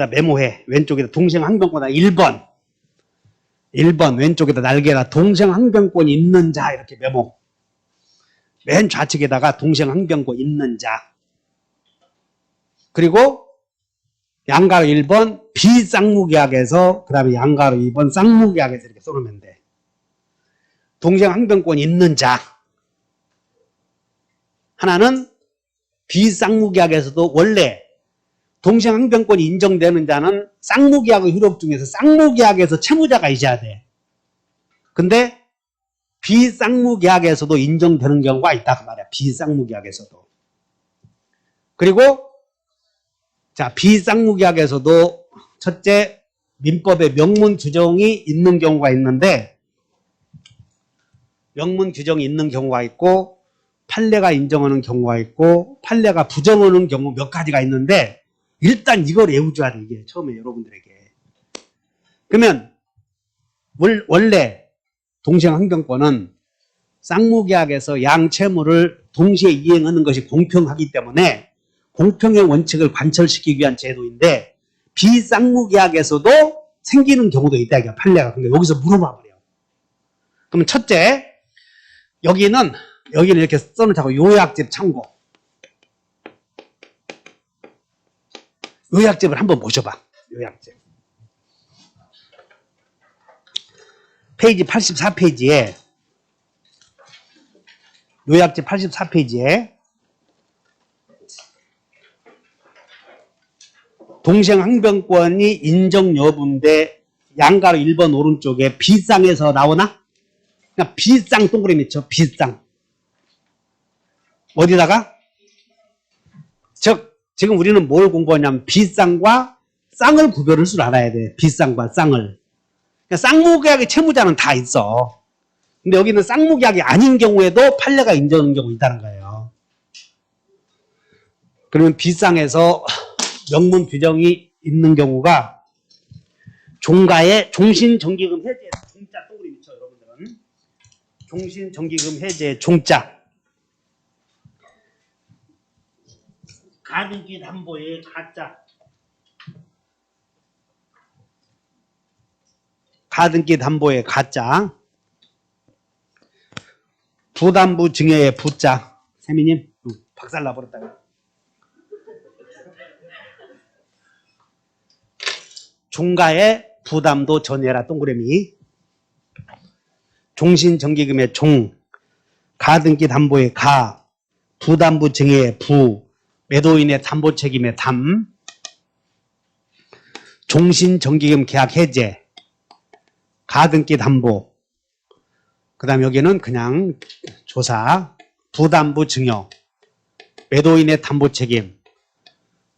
자, 메모해. 왼쪽에다 동생항변권 1번. 1번 왼쪽에다 날개라 동생항변권이 있는 자 이렇게 메모. 맨 좌측에다가 동생항변권 있는 자. 그리고 양가로 1번 비쌍무계약에서 그 다음에 양가로 2번 쌍무계약에서 이렇게 써놓으면 돼. 동생항변권이 있는 자. 하나는 비쌍무계약에서도 원래 동생항변권이 인정되는 자는 쌍무계약의 효력 중에서 쌍무계약에서 채무자가 있어야 돼. 근데 비쌍무계약에서도 인정되는 경우가 있다 그 말이야. 비쌍무계약에서도. 그리고 자, 비쌍무계약에서도 첫째 민법에 명문 규정이 있는 경우가 있는데 명문 규정이 있는 경우가 있고 판례가 인정하는 경우가 있고 판례가 부정하는 경우 몇 가지가 있는데 일단 이걸 외워줘야 돼. 이게 처음에 여러분들에게. 그러면 원래 동생항변권은 쌍무계약에서 양채무를 동시에 이행하는 것이 공평하기 때문에 공평의 원칙을 관철시키기 위한 제도인데 비쌍무계약에서도 생기는 경우도 있다. 이게 판례가. 근데 여기서 물어봐 버려. 그러면 첫째 여기는 이렇게 써놓자고 요약집 참고. 요약집을 한번 모셔봐. 요약집. 페이지 84페이지에 요약집 84페이지에 동생항변권이 인정 여부인데 양가로 1번 오른쪽에 비쌍에서 나오나? 그냥 비쌍 동그라미 쳐. 비쌍. 어디다가? 즉 지금 우리는 뭘 공부하냐면 비쌍과 쌍을 구별할 줄 알아야 돼. 비쌍과 쌍을. 그러니까 쌍무계약의 채무자는 다 있어. 근데 여기는 쌍무계약이 아닌 경우에도 판례가 인정하는 경우가 있다는 거예요. 그러면 비쌍에서 명문 규정이 있는 경우가 종가의 종신정기금 해제 종자 동그라미 쳐. 여러분들은 종신정기금 해제 종자 가등기 담보의 가짜 가등기 담보의 가짜 부담부 증여의 부자 세미님 박살나 버렸다. 종가의 부담도 전해라 동그라미 종신정기금의 종 가등기 담보의 가 부담부 증여의 부 매도인의 담보 책임의 담 종신정기금 계약 해제 가등기 담보 그 다음 여기는 그냥 조사 부담부 증여 매도인의 담보 책임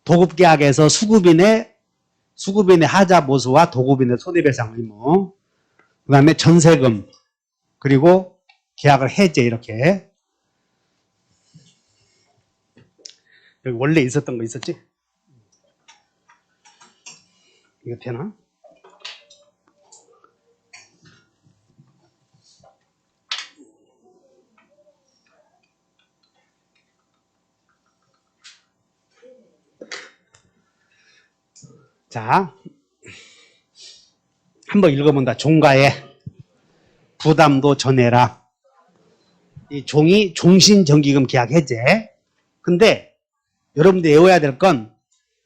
도급계약에서 수급인의 하자 모수와 도급인의 손해배상 의무 그 다음에 전세금 그리고 계약을 해제 이렇게 여기 원래 있었던 거 있었지? 이거 되나? 자, 한번 읽어본다. 종가의 부담도 전해라. 이 종이 종신정기금 계약 해제. 근데 여러분들 외워야 될 건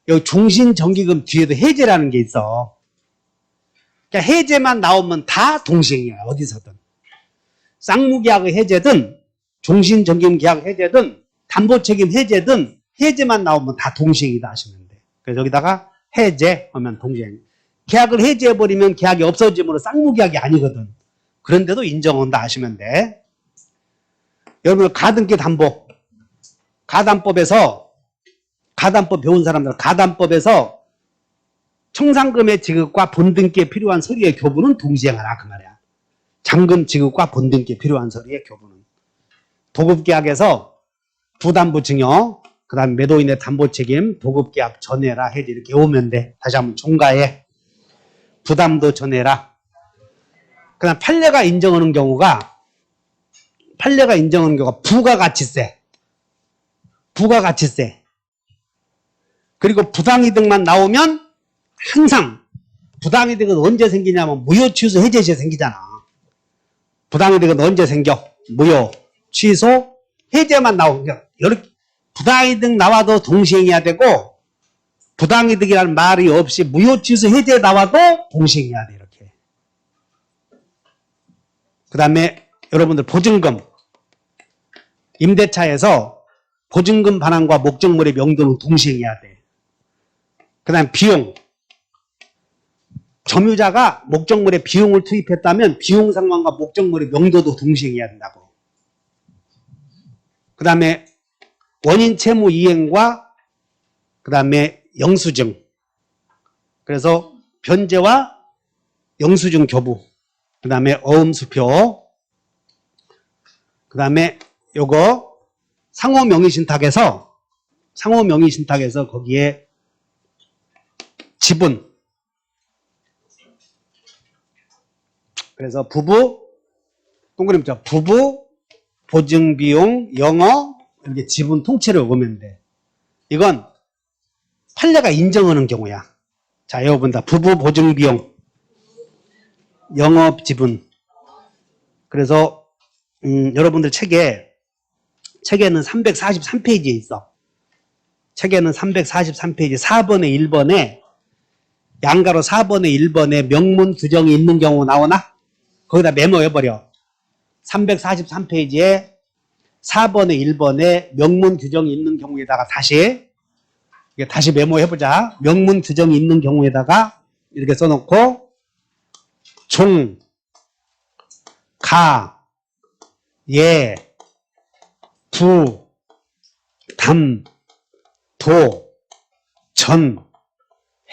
여기 종신정기금 뒤에도 해제라는 게 있어. 그러니까 해제만 나오면 다 동시행이야. 어디서든. 쌍무계약의 해제든 종신정기금 계약 해제든 담보책임 해제든 해제만 나오면 다 동시행이다 하시면 돼. 그래서 여기다가 해제 하면 동시행. 계약을 해제해버리면 계약이 없어지므로 쌍무계약이 아니거든. 그런데도 인정한다 하시면 돼. 여러분 가등기 담보. 가담법 배운 사람들 가담법에서 청산금의 지급과 본등기에 필요한 서류의 교부는 동시행하라 그 말이야. 잔금 지급과 본등기에 필요한 서류의 교부는. 도급계약에서 부담부 증여 그 다음 매도인의 담보책임 도급계약 전해라 해제 이렇게 외우면 돼. 다시 한번 종가에 부담도 전해라. 그 다음 판례가 인정하는 경우가 부가가치세 그리고 부당이득만 나오면 항상 부당이득은 언제 생기냐면 무효, 취소, 해제 시에 생기잖아. 부당이득은 언제 생겨? 무효, 취소, 해제만 나오면 이렇게 부당이득 나와도 동시행해야 되고 부당이득이라는 말이 없이 무효, 취소, 해제 나와도 동시행해야 돼. 이렇게. 그 다음에 여러분들 보증금, 임대차에서 보증금 반환과 목적물의 명도는 동시행해야 돼. 그 다음에 비용, 점유자가 목적물에 비용을 투입했다면 비용 상환과 목적물의 명도도 동시행해야 된다고. 그 다음에 원인 채무 이행과 그 다음에 영수증. 그래서 변제와 영수증 교부. 그 다음에 어음수표. 그 다음에 요거 상호명의신탁에서 거기에 지분. 그래서 부부, 동그라미 쳐. 부부, 보증비용, 영어, 이렇게 지분 통째로 오면 돼. 이건 판례가 인정하는 경우야. 자, 여기 본다. 부부, 보증비용, 영업, 지분. 그래서, 여러분들 책에는 343페이지에 있어. 책에는 343페이지 4번에 1번에 양가로 4번에 1번에 명문 규정이 있는 경우 나오나? 거기다 메모해버려. 343페이지에 4번에 1번에 명문 규정이 있는 경우에다가 다시 메모해보자. 명문 규정이 있는 경우에다가 이렇게 써놓고 종, 가, 예, 부, 담, 도, 전,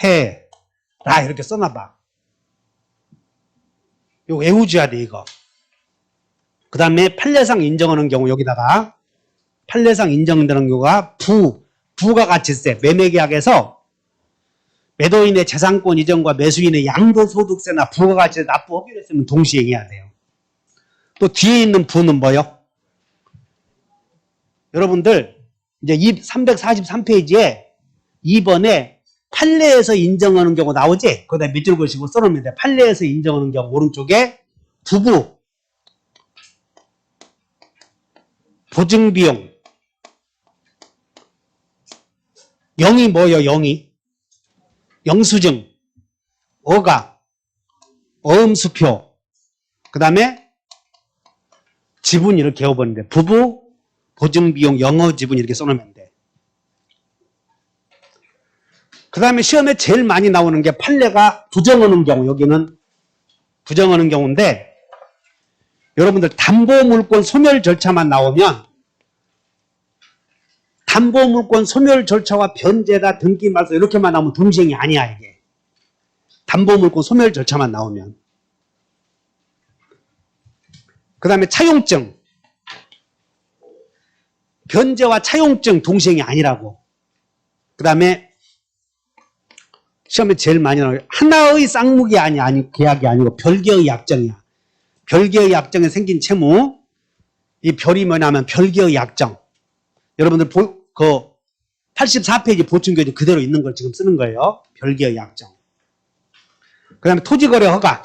해, 라 이렇게 써놔봐. 이거 외우줘야 돼 이거. 그 다음에 판례상 인정하는 경우 여기다가 판례상 인정되는 경우가 부가가치세 매매계약에서 매도인의 재산권 이전과 매수인의 양도소득세나 부가가치세 납부 허비를 했으면 동시행해야 돼요. 또 뒤에 있는 부는 뭐요? 여러분들 이제 343페이지에 2번에 판례에서 인정하는 경우 나오지? 거기다 밑줄 그시고 써놓으면 돼. 판례에서 인정하는 경우 오른쪽에 부부, 보증비용, 영이 뭐예요? 영이 영수증, 어가, 어음수표, 그 다음에 지분 이렇게 해버리는데 부부, 보증비용, 영어지분 이렇게 써놓으면 돼. 그 다음에 시험에 제일 많이 나오는 게 판례가 부정하는 경우. 여기는 부정하는 경우인데 여러분들 담보물권 소멸 절차만 나오면 담보물권 소멸 절차와 변제다 등기 말소 이렇게만 나오면 동시행이 아니야 이게. 담보물권 소멸 절차만 나오면. 그 다음에 차용증. 변제와 차용증 동시행이 아니라고. 그 다음에 시험에 제일 많이 나와요. 하나의 쌍무기 계약이 아니고 별개의 약정이야. 별개의 약정에 생긴 채무. 이 별이 뭐냐면 별개의 약정. 여러분들 그 84페이지 보충교재 그대로 있는 걸 지금 쓰는 거예요. 별개의 약정. 그 다음에 토지거래 허가.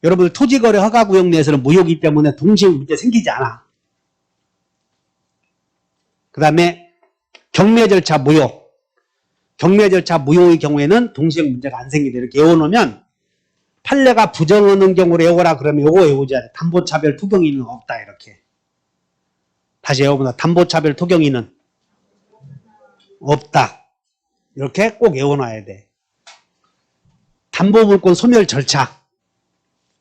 여러분들 토지거래 허가 구역 내에서는 무효이기 때문에 동시행 문제 생기지 않아. 그 다음에 경매 절차 무효. 경매 절차 무효의 경우에는 동시행 문제가 안 생긴다. 이렇게 외워놓으면 판례가 부정하는 경우를 외워라 그러면 요거 외우자. 담보차별 투경이는 없다. 이렇게. 다시 외워보자. 담보차별 투경이는 없다. 이렇게 꼭 외워놔야 돼. 담보물권 소멸 절차.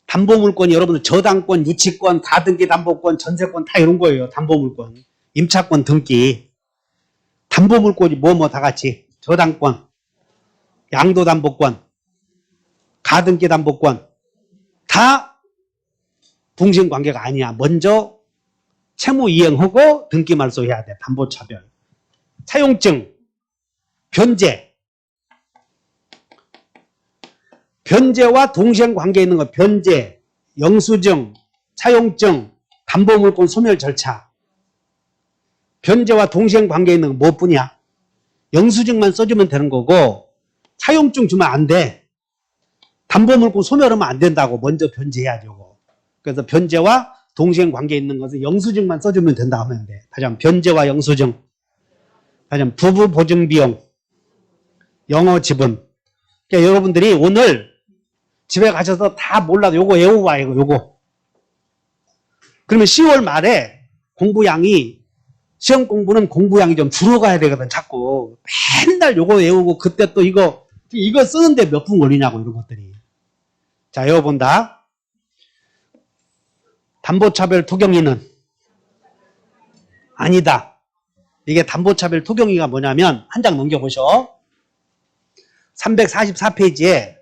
담보물권이 여러분들 저당권, 유치권, 가등기 담보권, 전세권 다 이런 거예요. 담보물권. 임차권 등기. 담보물권이 뭐 다 같이. 저당권, 양도담보권, 가등기 담보권 다 동시행관계가 아니야. 먼저 채무 이행하고 등기 말소해야 돼. 담보차별. 차용증, 변제. 변제와 동시행관계 있는 거. 변제, 영수증, 차용증, 담보물권 소멸 절차. 변제와 동시행관계 있는 거 뭐뿐이야? 영수증만 써주면 되는 거고 차용증 주면 안 돼. 담보물권 소멸하면 안 된다고 먼저 변제해야죠. 그래서 변제와 동시행 관계 있는 것은 영수증만 써주면 된다 하면 돼. 다시 한번 변제와 영수증. 다시 한번 부부 보증 비용. 영어 지분. 그러니까 여러분들이 오늘 집에 가셔서 다 몰라도 요거 외우고 와요. 요거. 그러면 10월 말에 공부량이 시험 공부는 공부량이 좀 줄어가야 되거든. 자꾸 맨날 요거 외우고 그때 또 이거 쓰는데 몇 분 걸리냐고 이런 것들이. 자, 외워본다. 담보차별 토경위는 아니다. 이게 담보차별 토경위가 뭐냐면 한 장 넘겨보셔. 344페이지에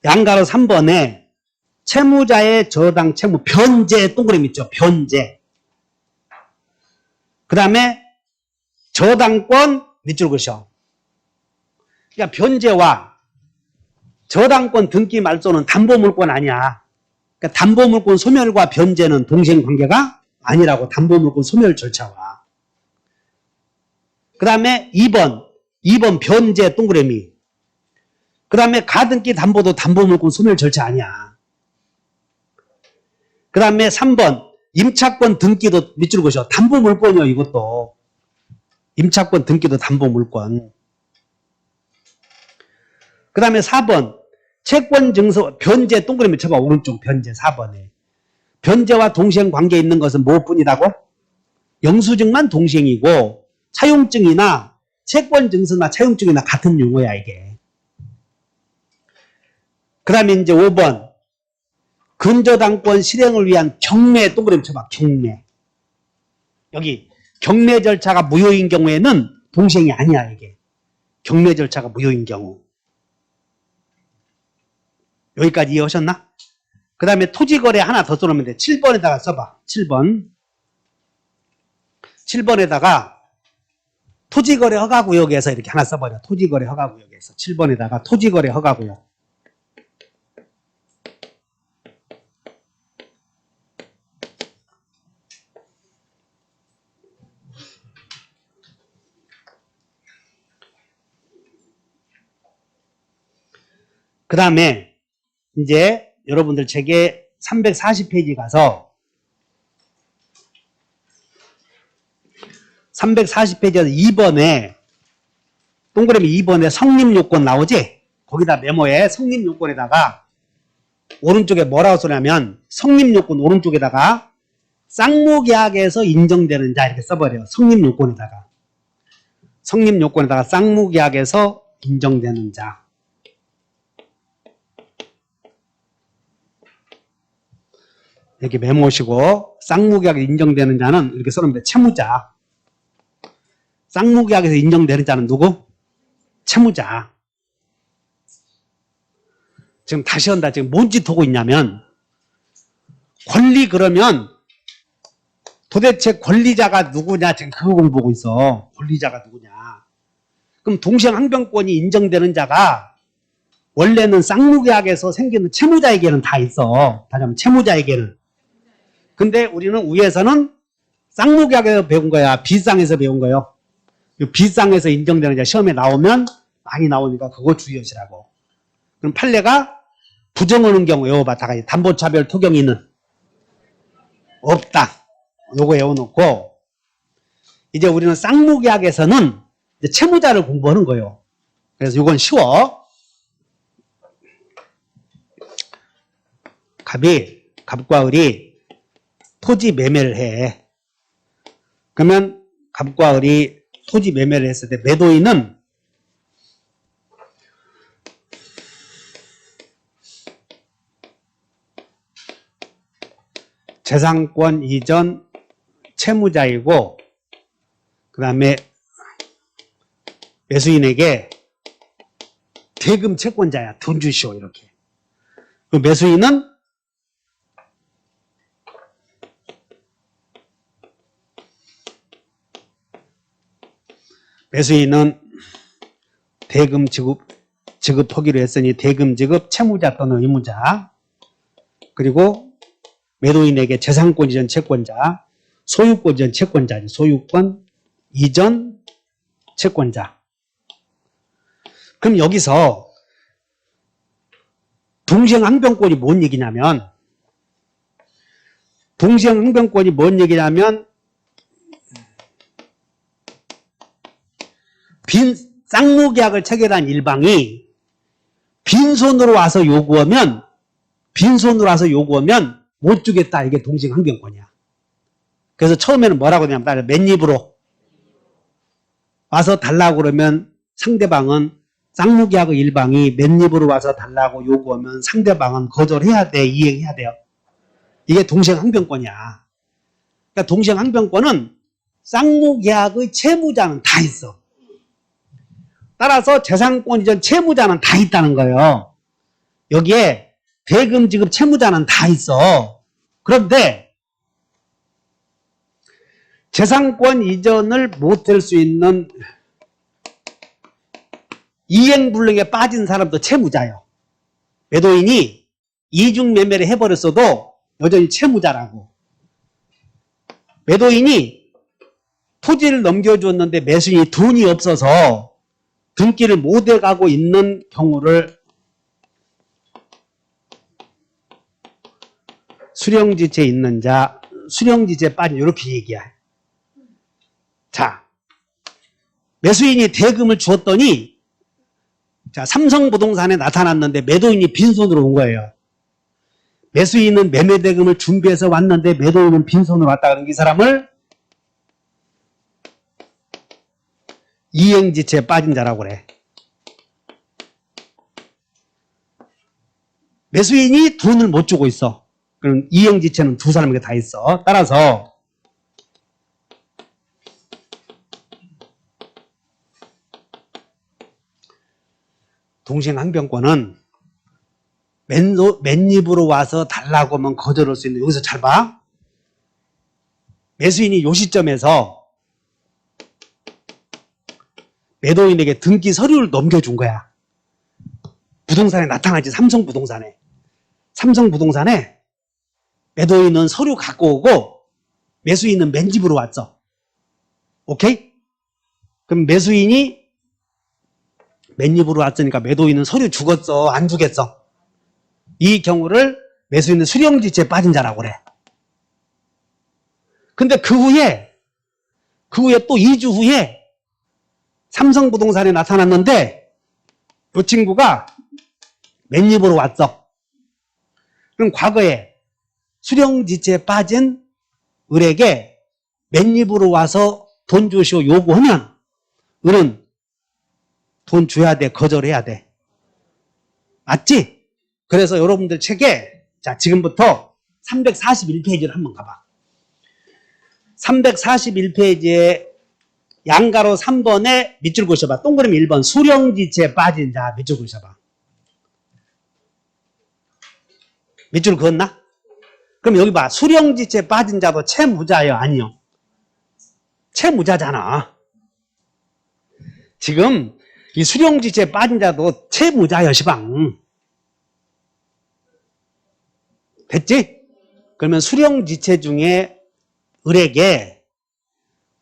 양가로 3번에 채무자의 저당 채무 변제 동그라미 있죠. 변제. 그 다음에 저당권 밑줄 그으셔. 그러니까 변제와 저당권 등기 말소는 담보물권 아니야. 그러니까 담보물권 소멸과 변제는 동시행 관계가 아니라고. 담보물권 소멸 절차와. 그 다음에 2번 변제 동그라미. 그 다음에 가등기 담보도 담보물권 소멸 절차 아니야. 그 다음에 3번 임차권 등기도 밑줄 그으셔. 담보물권이요 이것도. 임차권 등기도 담보물권. 그 다음에 4번 채권 증서 변제 동그라미 쳐봐. 오른쪽 변제 4번에. 변제와 동시행 관계 있는 것은 무엇뿐이라고? 영수증만 동시행이고 차용증이나 채권 증서나 차용증이나 같은 용어야 이게. 그 다음에 이제 5번 근저당권 실행을 위한 경매 동그라미 쳐봐. 경매. 여기 경매 절차가 무효인 경우에는 동시행이 아니야 이게. 경매 절차가 무효인 경우. 여기까지 이해하셨나? 그 다음에 토지거래 하나 더 써놓으면 돼. 7번에다가 써봐. 7번. 7번에다가 토지거래 허가구역에서 이렇게 하나 써버려. 토지거래 허가구역에서. 7번에다가 토지거래 허가구역. 그 다음에 이제 여러분들 책에 340페이지 가서 340페이지에서 2번에 동그라미 2번에 성립요건 나오지? 거기다 메모에 성립요건에다가 오른쪽에 뭐라고 써냐면 성립요건 오른쪽에다가 쌍무계약에서 인정되는 자 이렇게 써버려요. 성립요건에다가. 성립요건에다가 쌍무계약에서 인정되는 자. 이렇게 메모하시고 쌍무계약에 인정되는 자는 이렇게 써놓으면 돼. 채무자. 쌍무계약에서 인정되는 자는 누구? 채무자. 지금 다시 한다. 지금 뭔 짓 하고 있냐면 권리 그러면 도대체 권리자가 누구냐 지금 그거 공부하고 있어. 권리자가 누구냐. 그럼 동시행 항변권이 인정되는 자가 원래는 쌍무계약에서 생기는 채무자에게는 다 있어. 다시 한번 채무자에게는. 근데 우리는 위에서는 쌍무계약에서 배운 거야. 비쌍에서 배운 거요. 비쌍에서 인정되는 자 시험에 나오면 많이 나오니까 그거 주의하시라고. 그럼 판례가 부정하는 경우 외워봐. 다 같이. 담보차별 토경위는 없다. 요거 외워놓고 이제 우리는 쌍무계약에서는 이제 채무자를 공부하는 거예요. 그래서 요건 쉬워. 갑과 을이 토지 매매를 해. 그러면 갑과 을이 토지 매매를 했을 때 매도인은 재산권 이전 채무자이고 그 다음에 매수인에게 대금 채권자야. 돈 주시오 이렇게. 그 매수인은 대금 지급하기로 했으니 대금 지급 채무자 또는 의무자. 그리고 매도인에게 재산권 이전 채권자, 소유권 이전 채권자지. 소유권 이전 채권자. 그럼 여기서 동시행항변권이 뭔 얘기냐면 쌍무계약을 체결한 일방이 빈손으로 와서 요구하면 못 주겠다. 이게 동시행항변권이야. 그래서 처음에는 뭐라고 하냐면 맨입으로 와서 달라고 그러면 상대방은 쌍무계약의 일방이 맨입으로 와서 달라고 요구하면 상대방은 거절해야 돼, 이행해야 돼요. 이게 동시행항변권이야. 그러니까 동시행항변권은 쌍무계약의 채무자는 다 있어. 따라서 재산권 이전 채무자는 다 있다는 거예요. 여기에 대금 지급 채무자는 다 있어. 그런데 재산권 이전을 못할 수 있는 이행불능에 빠진 사람도 채무자예요. 매도인이 이중 매매를 해버렸어도 여전히 채무자라고. 매도인이 토지를 넘겨주었는데 매수인이 돈이 없어서 등기를 못 해가고 있는 경우를 수령지체에 있는 자, 수령지체에 빠진 이렇게 얘기해. 자, 매수인이 대금을 주었더니 자, 삼성부동산에 나타났는데 매도인이 빈손으로 온 거예요. 매수인은 매매대금을 준비해서 왔는데 매도인은 빈손으로 왔다 그러는 이 사람을 이행지체에 빠진 자라고 그래. 매수인이 돈을 못 주고 있어. 그럼 이행지체는 두 사람에게 다 있어. 따라서 동시행항변권은 맨입으로 와서 달라고 하면 거절할 수 있는, 여기서 잘 봐. 매수인이 요 시점에서 매도인에게 등기 서류를 넘겨준 거야. 부동산에 나타나지, 삼성부동산에. 삼성부동산에 매도인은 서류 갖고 오고 매수인은 맨집으로 왔어. 오케이? 그럼 매수인이 맨입으로 왔으니까 매도인은 서류 주겠어, 안 주겠어? 이 경우를 매수인은 수령지체에 빠진 자라고 그래. 근데 그 후에 또 2주 후에 삼성부동산에 나타났는데 이 친구가 맨입으로 왔어. 그럼 과거에 수령지체에 빠진 을에게 맨입으로 와서 돈 주시오 요구하면 을은 돈 줘야 돼, 거절해야 돼. 맞지? 그래서 여러분들 책에 자, 지금부터 341페이지를 한번 가봐. 341페이지에 양가로 3번에 밑줄 그으셔봐. 동그라미 1번 수령지체에 빠진 자 밑줄 그으셔봐. 밑줄 그었나? 그럼 여기 봐. 수령지체에 빠진 자도 채무자예요? 아니요? 채무자잖아. 지금 이 수령지체에 빠진 자도 채무자예요, 시방. 됐지? 그러면 수령지체 중에 을에게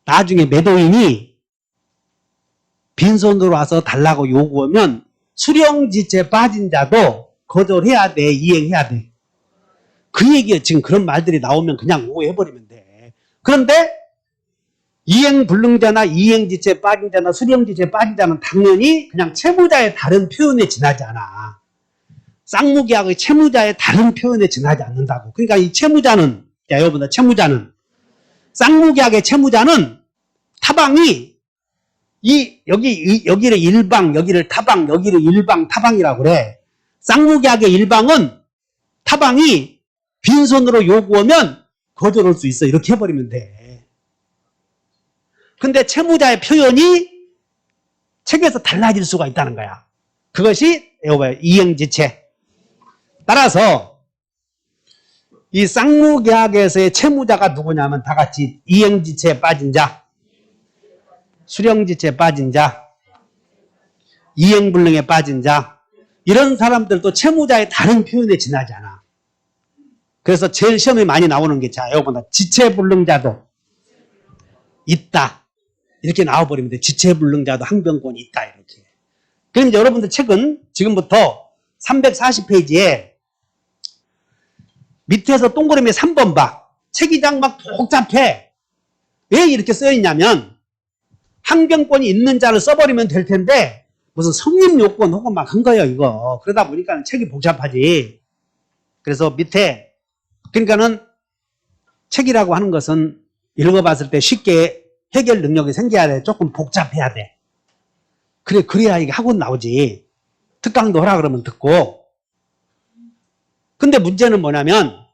나중에 매도인이 빈손으로 와서 달라고 요구하면 수령지체에 빠진 자도 거절해야 돼, 이행해야 돼. 그 얘기에 지금 그런 말들이 나오면 그냥 오해해버리면 돼. 그런데 이행불능자나 이행지체에 빠진 자나 수령지체에 빠진 자는 당연히 그냥 채무자의 다른 표현에 지나지 않아. 쌍무계약의 채무자의 다른 표현에 지나지 않는다고. 그러니까 이 채무자는, 야, 여러분들, 채무자는, 쌍무계약의 채무자는 타방이 여기를 일방, 여기를 타방, 여기를 일방, 타방이라고 그래. 쌍무계약의 일방은 타방이 빈손으로 요구하면 거절할 수 있어. 이렇게 해버리면 돼. 근데 채무자의 표현이 책에서 달라질 수가 있다는 거야. 그것이 이행지체. 따라서 이 쌍무계약에서의 채무자가 누구냐면 다 같이 이행지체에 빠진 자, 수령지체에 빠진 자, 이행불능에 빠진 자, 이런 사람들도 채무자의 다른 표현에 지나지 않아. 그래서 제일 시험에 많이 나오는 게, 자, 여러분, 지체불능자도 있다. 이렇게 나와버리면 돼. 지체불능자도 항변권이 있다. 이렇게. 그럼 여러분들 책은 지금부터 340페이지에 밑에서 동그라미 3번 봐. 책이장 막 복잡해. 왜 이렇게 써있냐면 항변권이 있는 자를 써버리면 될 텐데 무슨 성립요건 혹은 막 한 거예요 이거. 그러다 보니까 책이 복잡하지. 그래서 밑에 그러니까는 책이라고 하는 것은 읽어봤을 때 쉽게 해결 능력이 생겨야 돼. 조금 복잡해야 돼. 그래야 이게 학원 나오지. 특강도 하라 그러면 듣고. 근데 문제는 뭐냐면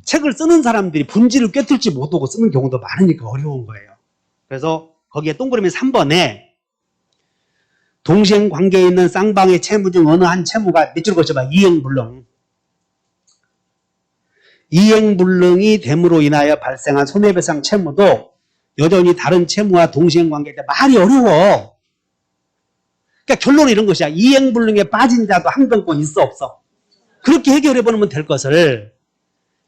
책을 쓰는 사람들이 본질을 꿰뚫지 못하고 쓰는 경우도 많으니까 어려운 거예요. 그래서 거기에 동그라미 3번에 동시행 관계에 있는 쌍방의 채무 중 어느 한 채무가 밑줄 그어봐. 이행불능. 이행불능이 됨으로 인하여 발생한 손해배상 채무도 여전히 다른 채무와 동시행 관계에 말이 어려워. 그러니까 결론은 이런 것이야. 이행불능에 빠진 자도 항변권 있어 없어? 그렇게 해결해보면 될 것을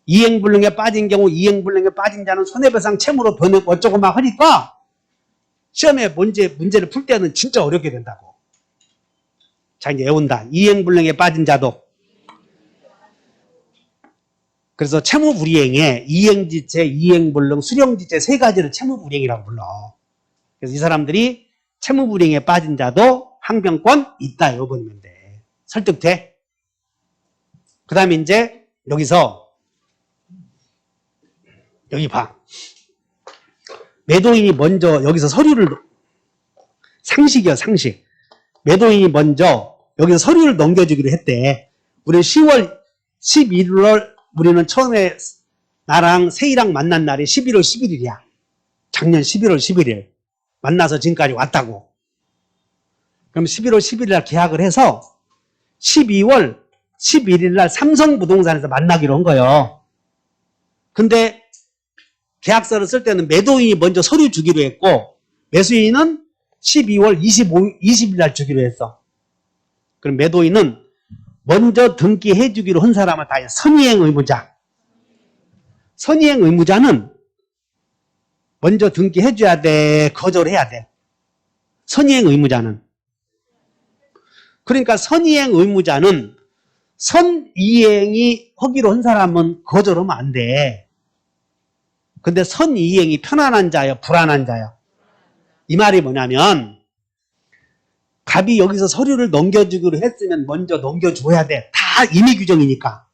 이행불능에 빠진 경우 이행불능에 빠진 자는 손해배상 채무로 변하고 어쩌고 막 하니까 시험에 문제를 풀 때는 진짜 어렵게 된다고. 자, 이제 외운다. 이행불능에 빠진 자도. 그래서 채무불이행에 이행지체, 이행불능, 수령지체 세 가지를 채무불이행이라고 불러. 그래서 이 사람들이 채무불이행에 빠진 자도 항변권 있다. 이거 보면 돼. 설득돼? 그 다음에 이제 여기서 여기 봐. 매도인이 먼저 여기서 서류를 상식이야 상식. 매도인이 먼저 여기서 서류를 넘겨주기로 했대. 우리 10월 11월 우리는 처음에 나랑 세희랑 만난 날이 11월 11일이야. 작년 11월 11일 만나서 지금까지 왔다고. 그럼 11월 11일 날 계약을 해서 12월 11일 날 삼성부동산에서 만나기로 한 거예요. 근데 계약서를 쓸 때는 매도인이 먼저 서류 주기로 했고 매수인은 12월 20일 날 주기로 했어. 그럼 매도인은 먼저 등기해 주기로 한 사람을 다 선의행 의무자. 선의행 의무자는 먼저 등기해 줘야 돼? 거절해야 돼? 선의행 의무자는. 그러니까 선의행 의무자는 선이행이 하기로 한 사람은 거절하면 안 돼. 근데 선이행이 편안한 자요? 불안한 자요? 이 말이 뭐냐면 갑이 여기서 서류를 넘겨주기로 했으면 먼저 넘겨줘야 돼. 다 임의 규정이니까.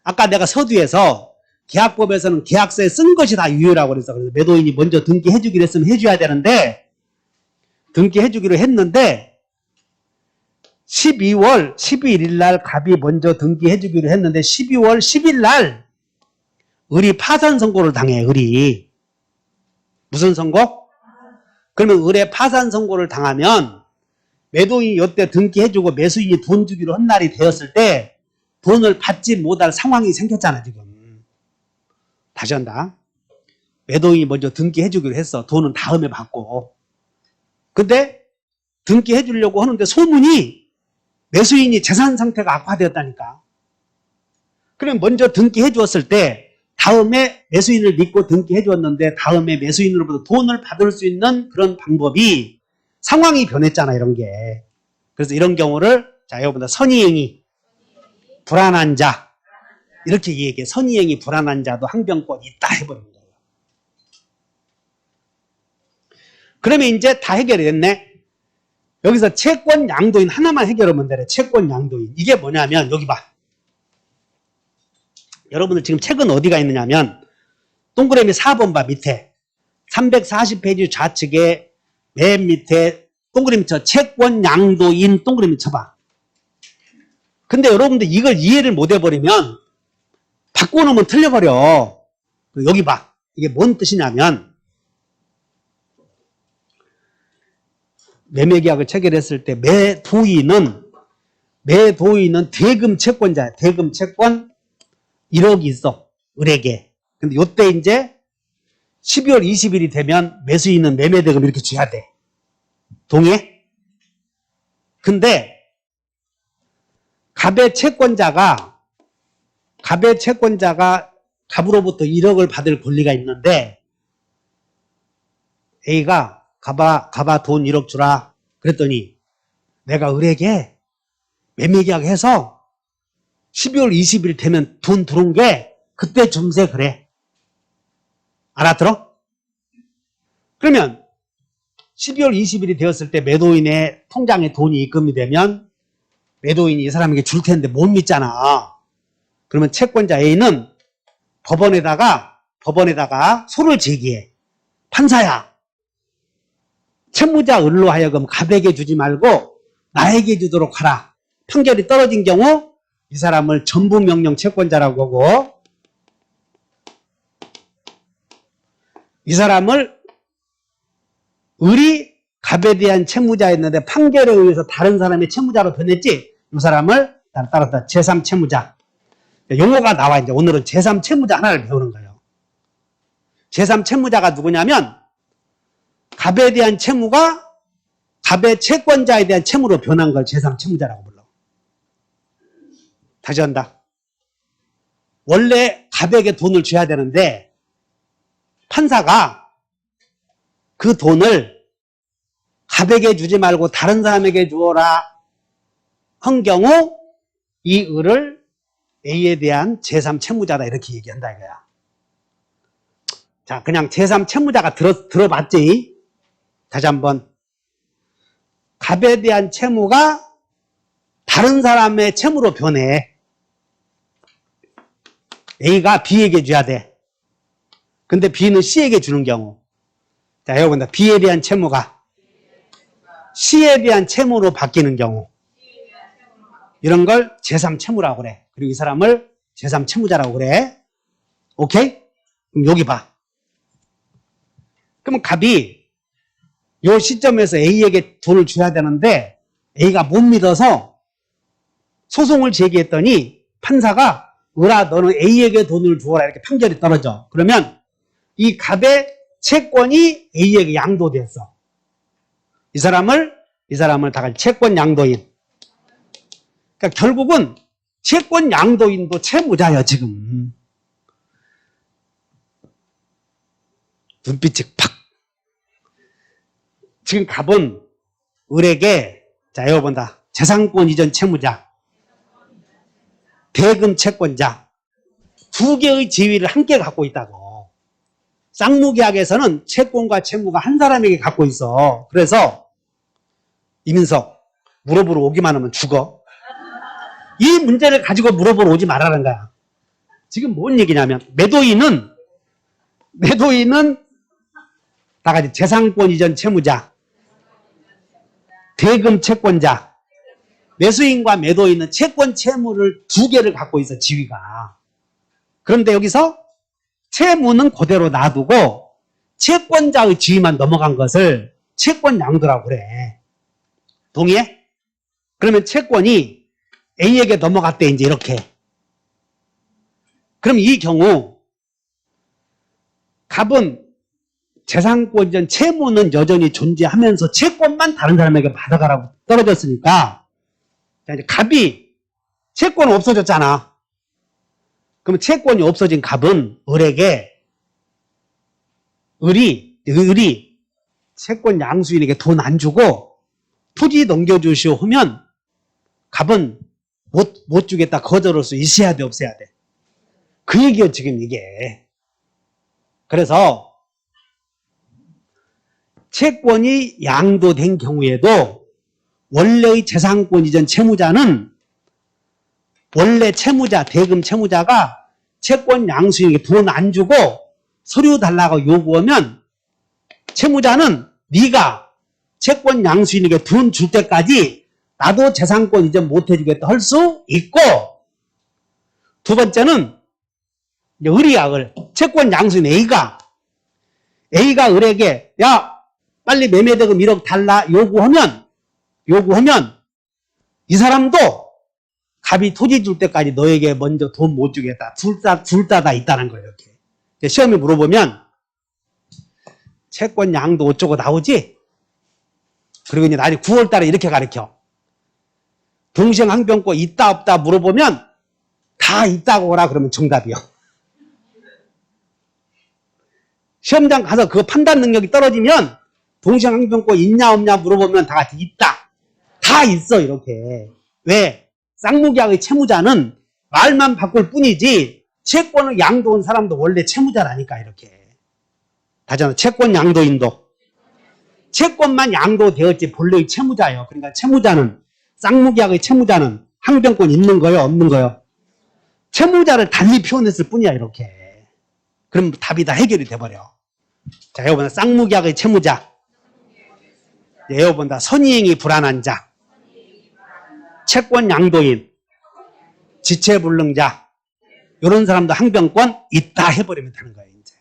아까 내가 서두에서 계약법에서는 계약서에 쓴 것이 다 유효라고 그래서 매도인이 먼저 등기해주기로 했으면 해줘야 되는데 등기해주기로 했는데 12월 11일 날 갑이 먼저 등기해주기로 했는데 12월 10일 날 을이 파산 선고를 당해. 을이 무슨 선고? 그러면 을의 파산 선고를 당하면 매도인이 이때 등기해주고 매수인이 돈 주기로 한 날이 되었을 때 돈을 받지 못할 상황이 생겼잖아 지금. 다시 한다. 매도인이 먼저 등기해주기로 했어. 돈은 다음에 받고. 근데 등기해주려고 하는데 소문이 매수인이 재산 상태가 악화되었다니까. 그럼 먼저 등기해 주었을 때 다음에 매수인을 믿고 등기해 주었는데 다음에 매수인으로부터 돈을 받을 수 있는 그런 방법이 상황이 변했잖아 이런 게. 그래서 이런 경우를 자 여러분들 선의행이 불안한 자 이렇게 얘기해. 선의행이 불안한 자도 항변권이 있다 해버리는 거예요. 그러면 이제 다 해결이 됐네. 여기서 채권 양도인 하나만 해결하면 되네. 채권 양도인. 이게 뭐냐면 여기 봐. 여러분들 지금 책은 어디가 있느냐면 동그라미 4번 봐 밑에 340페이지 좌측에 맨 밑에 동그라미 쳐. 채권 양도인 동그라미 쳐봐. 근데 여러분들 이걸 이해를 못 해버리면 바꿔놓으면 틀려버려. 여기 봐. 이게 뭔 뜻이냐면 매매계약을 체결했을 때 매도인은 대금 채권자야. 대금 채권 1억이 있어. 을에게. 근데 요때 이제 12월 20일이 되면 매수인은 매매대금 이렇게 줘야 돼. 동의해? 근데 갑의 채권자가 갑으로부터 1억을 받을 권리가 있는데 A가 가봐 돈 1억 주라. 그랬더니 내가 을에게 매매계약해서 12월 20일 되면 돈 들어온 게 그때 줌세 그래. 알아들어? 그러면 12월 20일이 되었을 때 매도인의 통장에 돈이 입금이 되면 매도인이 이 사람에게 줄 텐데 못 믿잖아. 그러면 채권자 A는 법원에다가 소를 제기해. 판사야, 채무자 을로 하여금 갑에게 주지 말고 나에게 주도록 하라. 판결이 떨어진 경우 이 사람을 전부명령 채권자라고 하고, 이 사람을 을이 갑에 대한 채무자였는데 판결에 의해서 다른 사람의 채무자로 변했지. 이 사람을 따라서 제3채무자. 용어가 나와. 이제 오늘은 제3채무자 하나를 배우는 거예요. 제3채무자가 누구냐면 갑에 대한 채무가 갑의 채권자에 대한 채무로 변한 걸 제3채무자라고 불러. 다시 한다. 원래 갑에게 돈을 줘야 되는데 판사가 그 돈을 갑에게 주지 말고 다른 사람에게 주어라 한 경우 이 을을 A에 대한 제3채무자다 이렇게 얘기한다 이거야. 자, 그냥 제3채무자가 들어봤지? 다시 한번. 갑에 대한 채무가 다른 사람의 채무로 변해. A가 B에게 줘야 돼. 근데 B는 C에게 주는 경우. 자, 여기 본다. B에 대한 채무가 C에 대한 채무로 바뀌는 경우. 이런 걸 제3채무라고 그래. 그리고 이 사람을 제3채무자라고 그래. 오케이? 그럼 여기 봐. 그러면 갑이 요 시점에서 A에게 돈을 줘야 되는데 A가 못 믿어서 소송을 제기했더니 판사가 을아 너는 A에게 돈을 주어라 이렇게 판결이 떨어져. 그러면 이 갑의 채권이 A에게 양도됐어. 이 사람을 다 같이 채권 양도인. 그러니까 결국은 채권 양도인도 채무자야 지금. 눈빛이 팍. 지금 갑은 을에게 자 여기 본다. 재산권 이전 채무자, 대금 채권자 두 개의 지위를 함께 갖고 있다고. 쌍무계약에서는 채권과 채무가 한 사람에게 갖고 있어. 그래서 이민석 물어보러 오기만 하면 죽어. 이 문제를 가지고 물어보러 오지 말라는 거야. 지금 뭔 얘기냐면 매도인은 다 같이 재산권 이전 채무자, 대금 채권자, 매수인과 매도인은 채권 채무를 두 개를 갖고 있어 지위가. 그런데 여기서 채무는 그대로 놔두고 채권자의 지위만 넘어간 것을 채권 양도라고 그래. 동의해? 그러면 채권이 A에게 넘어갔대 이제 이렇게. 그럼 이 경우 갑은 재산권 이전 채무는 여전히 존재하면서 채권만 다른 사람에게 받아가라고 떨어졌으니까 자, 이제 갑이 채권은 없어졌잖아. 그러면 채권이 없어진 갑은 을이 채권 양수인에게 돈 안 주고 토지 넘겨주시오 하면 갑은 못 주겠다 거절할 수 있어야 돼 없어야 돼. 그 얘기야 지금 이게. 그래서 채권이 양도된 경우에도 원래의 재산권 이전 채무자는 원래 채무자, 대금 채무자가 채권 양수인에게 돈 안 주고 서류 달라고 요구하면 채무자는 네가 채권 양수인에게 돈 줄 때까지 나도 재산권 이전 못 해주겠다 할 수 있고, 두 번째는 을이야, 을. 채권 양수인 A가 을에게 야 빨리 매매대금 1억 달라 요구하면 이 사람도 갑이 토지 줄 때까지 너에게 먼저 돈 못 주겠다. 둘 다 다 있다는 거예요. 이렇게. 시험에 물어보면 채권 양도 어쩌고 나오지? 그리고 이제 나중에 9월 달에 이렇게 가르쳐. 동시행 항변권 있다 없다 물어보면 다 있다고 오라 그러면 정답이요. 시험장 가서 그 판단 능력이 떨어지면 동시항변권 있냐 없냐 물어보면 다 같이 있다. 다 있어 이렇게. 왜? 쌍무계약의 채무자는 말만 바꿀 뿐이지 채권을 양도한 사람도 원래 채무자라니까 이렇게. 다잖아. 채권 양도인도. 채권만 양도되었지 본래의 채무자예요. 그러니까 채무자는 쌍무계약의 채무자는 항변권 있는 거요 없는 거요? 채무자를 달리 표현했을 뿐이야 이렇게. 그럼 답이 다 해결이 돼버려. 자, 여러분 쌍무계약의 채무자. 여러분 다 선의행이 불안한 자. 채권 양도인. 지체불능자. 이런 사람도 항변권 있다 해버리면 되는 거예요 이제.